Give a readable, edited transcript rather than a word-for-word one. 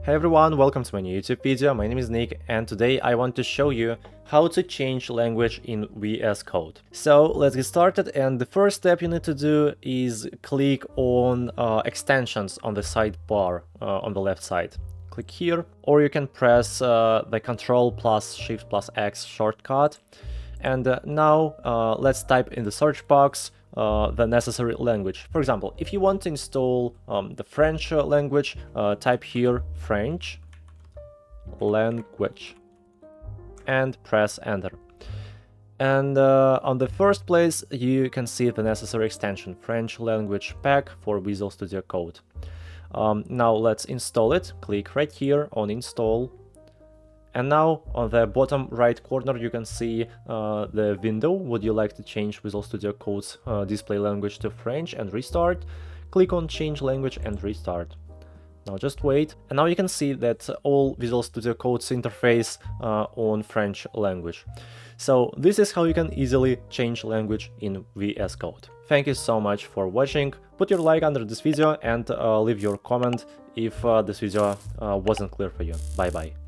Hey everyone, welcome to my new YouTube video. My name is Nick and today I want to show you how to change language in VS Code. So let's get started, and the first step you need to do is click on extensions on the sidebar on the left side. Click here, or you can press the Ctrl plus Shift plus X shortcut. And now let's type in the search box the necessary language. For example, if you want to install the French language, type here French language and press enter. And on the first place you can see the necessary extension, French language pack for Visual Studio Code. Now let's install it. Click right here on install. And now on the bottom right corner you can see the window. Would you like to change Visual Studio Code's display language to French and restart? Click on change language and restart. Now just wait, and now you can see that all Visual Studio Code's interface on French language. So this is how you can easily change language in VS Code. Thank you so much for watching. Put your like under this video and leave your comment if this video wasn't clear for you. Bye bye.